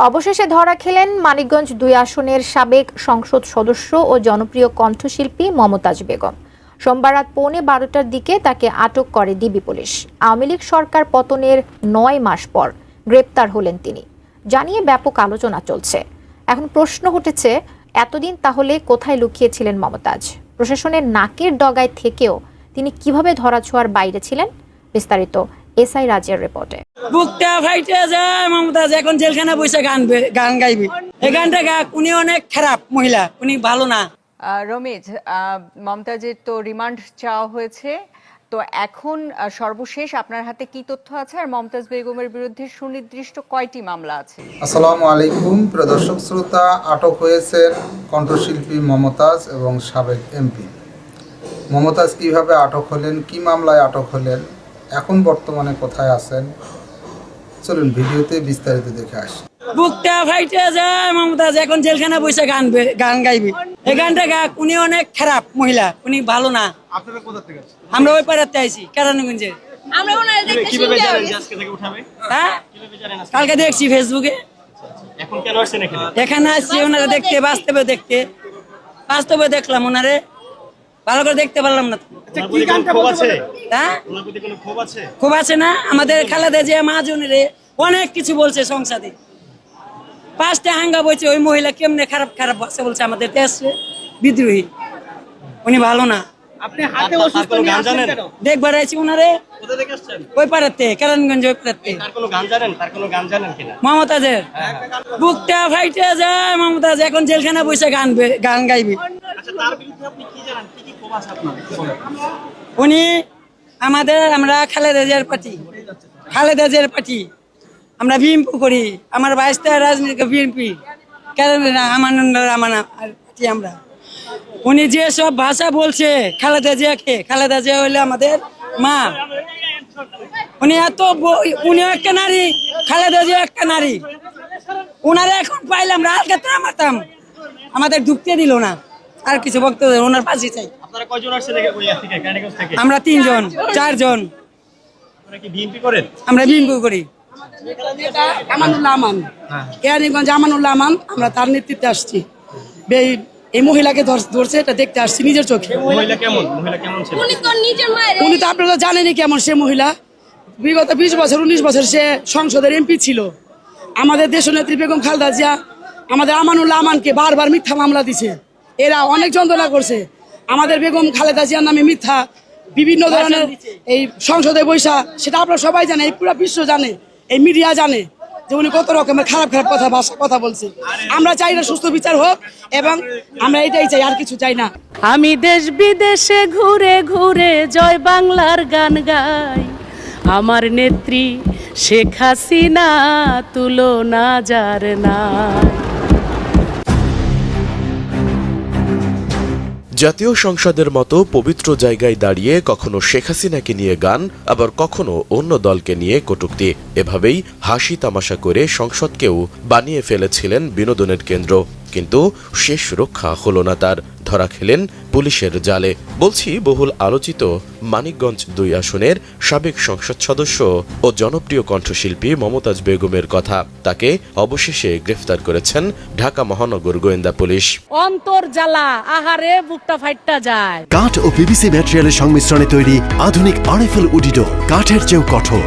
অবশেষে ধরা খেলেন মানিকগঞ্জ ২ আসনের সাবেক সংসদ সদস্য ও জনপ্রিয় কণ্ঠশিল্পী মমতাজ বেগম। সোমবার রাত ১১:৩০টার দিকে তাকে আটক করে ডিবি পুলিশ। আওয়ামী লীগ সরকার পতনের ৯ মাস পর গ্রেপ্তার হলেন তিনি, জানিয়ে ব্যাপক আলোচনা চলছে। এখন প্রশ্ন উঠেছে, এতদিন তাহলে কোথায় লুকিয়েছিলেন মমতাজ? প্রশাসনের নাকের ডগায় থেকেও তিনি কিভাবে ধরাছোঁয়ার বাইরে ছিলেন? বিস্তারিত এসআই রাজের রিপোর্টে। বুকটা ফাইটে যায় মমতাজ এখন জেলখানা বসে গান গাইবে। এই গানটা উনি অনেক খারাপ মহিলা, উনি ভালো না। রমিজ, মমতাজের তো রিমান্ড চাওয়া হয়েছে, তো এখন সর্বশেষ আপনার হাতে কি তথ্য আছে, আর মমতাজ বেগমের বিরুদ্ধে সুনির্দিষ্ট কয়টি মামলা আছে? আসসালামু আলাইকুম প্রিয় দর্শক শ্রোতা। আটক হয়েছেন কণ্ঠশিল্পী মমতাজ এবং সাবেক এমপি। মমতাজ কিভাবে আটক হলেন, কি মামলায় আটক হলেন, এখন বর্তমানে কোথায় আছেন, চলুন ভিডিওতে বিস্তারিত দেখে আসি। বুকটা ফাইটে যায় মমতাজ এখন জেলখানা বসে গান গাইবে। এই গানটা উনি অনেক খারাপ মহিলা, উনি ভালো না। আপনারা কোথা থেকে আসছেন? আমরা ওই পাড়াতে আইছি, কেরানীগঞ্জে। আমরা ওনারে দেখতে কিভাবে শুনতে জানেন হবে। যে আজকে থেকে উঠাবে? হ্যাঁ, কিভাবে জানেন আজকে? কালকে দেখছি ফেসবুকে। এখন কেন আসছেন এখানে? এখানে আসছি ওনারা দেখতে, বাস্তবে দেখলাম ওনারে, ভালো করে দেখতে পারলাম না। ওনার প্রতি কোনো ক্ষোভ আছে? হ্যাঁ, ওনার প্রতি কোনো ক্ষোভ আছে? খুব আছে না? আমাদের খালেদা জিয়া মহাজনেরে অনেক কিছু বলছে সংসদে, 5টা হাঙ্গা বলছে। ওই মহিলা কেমনে খারাপ খারাপ ভাষা বলছে আমাদের দেশে, বিদ্রোহী। উনি ভালো না। আপনি হাতে অসুস্থ নিয়ে গান জানেন? দেখবার আইছি ওনারে কোথা থেকে আসছেন? ওই পাড়াতে, কেরানীগঞ্জ ওই পাড়াতে। তার কোনো গান জানেন? তার কোনো গান জানেন কিনা? মমতাজের বুকটা ফাইটে যায় মমতাজ এখন জেলখানা বসে গান গাইবে। আচ্ছা, তার বিরুদ্ধে আপনি কি জানেন? কি কি ক্ষোভ আছে আপনার? উনি আমরা খালেদা জিয়ার পার্টি, আমরা বিএনপি করি। আমার বাইশটা রাজনীতি বিএনপি, কেন পার্টি আমরা। উনি যে সব ভাষা বলছে খালেদা জিয়া হইলে আমাদের মা। উনিও একটা নারী, খালেদা জিয়া একটা নারী। ওনারা এখন পাইলাম রাজগাত্রা মারতাম, আমাদের ঢুকতে দিল না। আর কিছু বক্তব্য ওনার পাশে চাই। আপনারা কয়জন আসছেন ওই থেকে, কেরানীগঞ্জ থেকে? আমরা 4জন। আপনারা কি বিএনপি করেন? আমরা বিএনপি করি। আমানুল্লাহ আমান, কেরানীগঞ্জ আমানুল্লাহ আমান, আমরা তার নেতৃত্বে আসছি। এই মহিলাকে ধরছে, এটা দেখতে আসছি নিজের চোখে। মহিলা কেমন ছিল? উনি তো নিজের মায়ের উনি তো আপনারা জানেনই কেমন সে মহিলা। বিগত 20 বছর 19 বছর সে সংসদের এমপি ছিল। আমাদের দেশনেত্রী বেগম খালেদা জিয়া আমাদের আমানুল্লাহ আমানকে বারবার মিথ্যা মামলা দিছে। এরা অনেক যন্ত্রণা করছে আমাদের বেগম খালেদা জিয়ার নামে মিথ্যা বিভিন্ন ধরনের এই সংসদে বৈশা। সেটা আপনারা সবাই জানে, এই পুরো বিশ্ব জানে, এই মিডিয়া জানে যে উনি কত রকমের খারাপ কথা বলছে। আমরা চাই না সুস্থ বিচার হোক, এবং আমরা এটাই চাই, আর কিছু চাই না। আমি দেশ বিদেশে ঘুরে ঘুরে জয় বাংলার গান গাই, আমার নেত্রী শেখ হাসিনা তুলনা যার নাই। জাতীয় সংসদের মতো পবিত্র জায়গায় দাঁড়িয়ে কখনো শেখ হাসিনাকে নিয়ে গান, আবার কখনো অন্য দলকে নিয়ে কটূক্তি, এভাবেই হাসি তামাশা করে সংসদকেও বানিয়ে ফেলেছিলেন বিনোদনের কেন্দ্র। কিন্তু শেষ রক্ষা হলো না তার, ধরা খেলেন পুলিশের জালে। বলছি বহুল আলোচিত মানিকগঞ্জ 2 আসনের সাবেক সংসদ সদস্য ও জনপ্রিয় কণ্ঠশিল্পী মমতাজ বেগমের কথা। তাকে অবশেষে গ্রেফতার করেছেন ঢাকা মহানগর গোয়েন্দা পুলিশ। অন্তর জ্বালা, আহারে বুকটা ফাইটটা যায়। কাঠ ও পিভিসি ম্যাটেরিয়ালের সংমিশ্রণে তৈরি আধুনিক আরএফএল উডিডো, কাঠের চেয়েও কঠোর।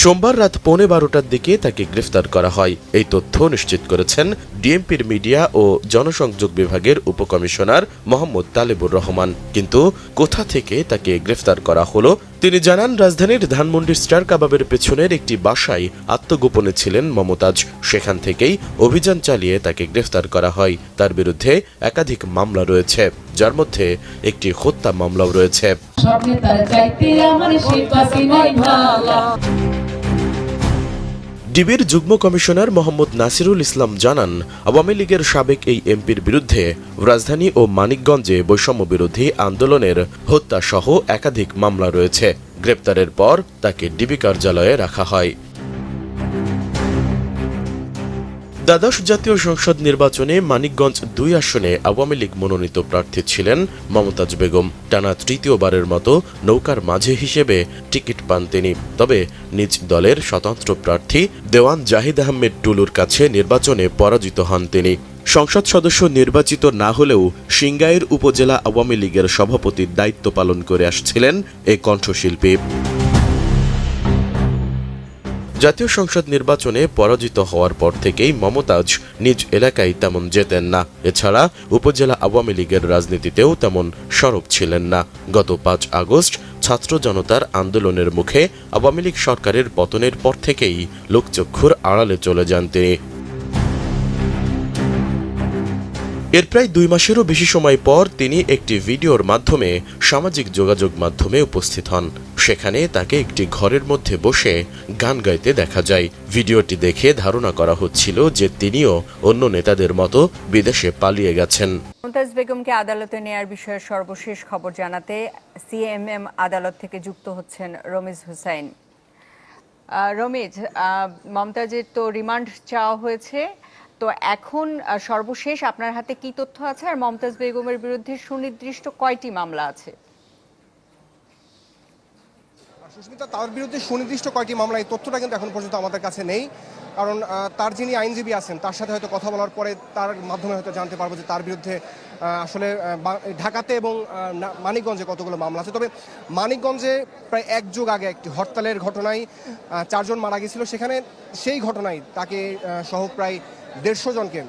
সোমবার রাত 12:15টার দিকে তাকে গ্রেফতার করা হয়। এই তথ্য নিশ্চিত করেছেন ডিএমপির মিডিয়া ও জনসংযোগ বিভাগের উপকমিশনার মোহাম্মদ তালেবুর রহমান। কিন্তু কোথা থেকে তাকে গ্রেফতার করা হলো তিনি জানান, রাজধানীর ধানমন্ডির স্টার কাবাবের পেছনের একটি বাসায় আত্মগোপনে ছিলেন মমতাজ। সেখান থেকেই অভিযান চালিয়ে তাকে গ্রেফতার করা হয়। তার বিরুদ্ধে একাধিক মামলা রয়েছে, যার মধ্যে একটি হত্যা মামলাও রয়েছে। ডিবির যুগ্ম কমিশনার মোহাম্মদ নাসিরুল ইসলাম জানান, আওয়ামী লীগের সাবেক এই এমপির বিরুদ্ধে রাজধানী ও মানিকগঞ্জে বৈষম্য বিরোধী আন্দোলনের হত্যা সহ একাধিক মামলা রয়েছে। গ্রেপ্তারের পর তাকে ডিবি কার্যালয়ে রাখা হয়। দ্বাদশ জাতীয় সংসদ নির্বাচনে মানিকগঞ্জ ২ আসনে আওয়ামী লীগ মনোনীত প্রার্থী ছিলেন মমতাজ বেগম। টানা তৃতীয়বারের মতো নৌকার মাঝে হিসেবে টিকিট পান তিনি। তবে নিজ দলের স্বতন্ত্র প্রার্থী দেওয়ান জাহিদ আহমেদ টুলুর কাছে নির্বাচনে পরাজিত হন তিনি। সংসদ সদস্য নির্বাচিত না হলেও সিংগাইর উপজেলা আওয়ামী লীগের সভাপতির দায়িত্ব পালন করে আসছিলেন এই কণ্ঠশিল্পী। জাতীয় সংসদ নির্বাচনে পরাজিত হওয়ার পর থেকেই মমতাজ নিজ এলাকায় তেমন যেতেন না। এছাড়া উপজেলা আওয়ামী লীগের রাজনীতিতেও তেমন সরব ছিলেন না। গত ৫ আগস্ট ছাত্র জনতার আন্দোলনের মুখে আওয়ামী লীগ সরকারের পতনের পর থেকেই লোকচক্ষুর আড়ালে চলে যান তিনি। এর প্রায় ২ মাসেরও বেশি সময় পর তিনি একটি ভিডিওর মাধ্যমে সামাজিক যোগাযোগ মাধ্যমে উপস্থিত হন। সেখানে তাকে একটি ঘরের মধ্যে বসে গান গাইতে দেখা যায়। ভিডিওটি দেখে ধারণা করা হচ্ছিল যে তিনিও অন্য নেতাদের মতো বিদেশে পালিয়ে গেছেন। মমতাজ বেগমকে আদালতে নেয়ার বিষয়ে সর্বশেষ খবর জানাতে সিএমএম আদালত থেকে যুক্ত হচ্ছেন রমিজ হুসাইন। রমিজ, মমতাজের তো রিমান্ড চাওয়া হয়েছে, তো এখন সর্বশেষ আপনার হাতে কি তথ্য আছে, আর মমতাজ বেগমের বিরুদ্ধে সুনির্দিষ্ট কয়টি মামলা আছে? সুস্মিতা, তার বিরুদ্ধে সুনির্দিষ্ট কয়টি মামলা, এই তথ্যটা কিন্তু এখন পর্যন্ত আমাদের কাছে নেই। কারণ তার যিনি আইনজীবী আছেন তার সাথে হয়তো কথা বলার পরে তার মাধ্যমে হয়তো জানতে পারবো যে তার বিরুদ্ধে আসলে ঢাকাতে এবং মানিকগঞ্জে কতগুলো মামলা আছে। তবে মানিকগঞ্জে প্রায় ১ যুগ আগে একটি হরতালের ঘটনায় ৪ জন মারা গেছিল। সেখানে সেই ঘটনায় তাকে সহ প্রায় ১৫০ জনকে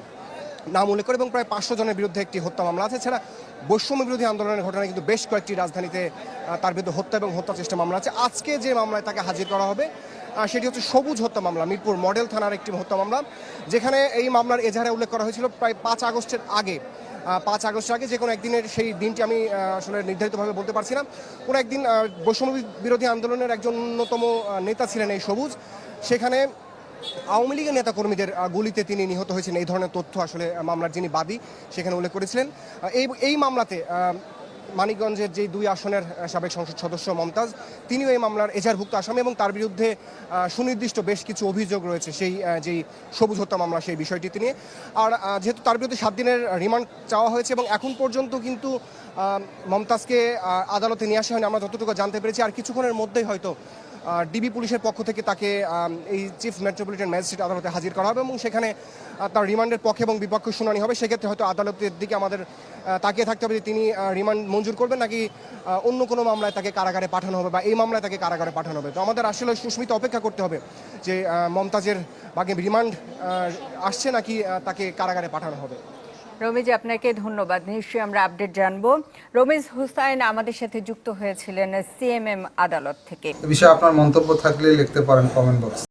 নাম উল্লেখ করে এবং প্রায় ৫০০ জনের বিরুদ্ধে একটি হত্যা মামলা আছে। এছাড়া বৈষম্য বিরোধী আন্দোলনের ঘটনায় কিন্তু বেশ কয়েকটি রাজধানীতে তার বিরুদ্ধে হত্যা এবং হত্যা চেষ্টা মামলা আছে। আজকে যে মামলায় তাকে হাজির করা হবে সেটি হচ্ছে সবুজ হত্যা মামলা, মিরপুর মডেল থানার একটি হত্যা মামলা, যেখানে এই মামলার এজাহারে উল্লেখ করা হয়েছিল প্রায় ৫ আগস্টের আগে। ৫ আগস্টের আগে যে কোনো একদিনের, সেই দিনটি আমি আসলে নির্ধারিতভাবে বলতে পারছি না, কোনো একদিন বৈষম্য বিরোধী আন্দোলনের একজন অন্যতম নেতা ছিলেন এই সবুজ। সেখানে আওয়ামী লীগের নেতাকর্মীদের গুলিতে তিনি নিহত হয়েছেন, এই ধরনের তথ্য আসলে মামলার যিনি বাদী সেখানে উল্লেখ করেছিলেন। এই মামলাতে মানিকগঞ্জের যে ২ আসনের সাবেক সংসদ সদস্য মমতাজ, তিনিও এই মামলার এজাহারভুক্ত আসামি এবং তার বিরুদ্ধে সুনির্দিষ্ট বেশ কিছু অভিযোগ রয়েছে সেই যেই সবুজ হত্যা মামলা, সেই বিষয়টি নিয়ে। আর যেহেতু তার বিরুদ্ধে ৭ দিনের রিমান্ড চাওয়া হয়েছে এবং এখন পর্যন্ত কিন্তু মমতাজকে আদালতে নিয়ে আসা হয়নি আমরা যতটুকু জানতে পেরেছি। আর কিছুক্ষণের মধ্যেই হয়তো ডিবি পুলিশের পক্ষ থেকে তাকে এই চিফ মেট্রোপলিটন ম্যাজিস্ট্রেট আদালতে হাজির করা হবে এবং সেখানে তার রিমান্ডের পক্ষে এবং বিপক্ষে শুনানি হবে। সেক্ষেত্রে হয়তো আদালতের দিকে আমাদের তাকিয়ে থাকতে হবে যে তিনি রিমান্ড মঞ্জুর করবেন নাকি অন্য কোনো মামলায় তাকে কারাগারে পাঠানো হবে বা এই মামলায় তাকে কারাগারে পাঠানো হবে। তো আমাদের আসলে সুস্মিত অপেক্ষা করতে হবে যে মমতাজের বাকি রিমান্ড আসছে নাকি তাকে কারাগারে পাঠানো হবে। রমিজ, আপনাকে ধন্যবাদ। নিশ্চয়ই আমরা আপডেট জানবো। রমিজ হুসাইন আমাদের সাথে যুক্ত হয়েছিলেন সিএমএম আদালত থেকে। এ বিষয়ে আপনার মন্তব্য থাকলে লিখতে পারেন কমেন্ট বক্সে।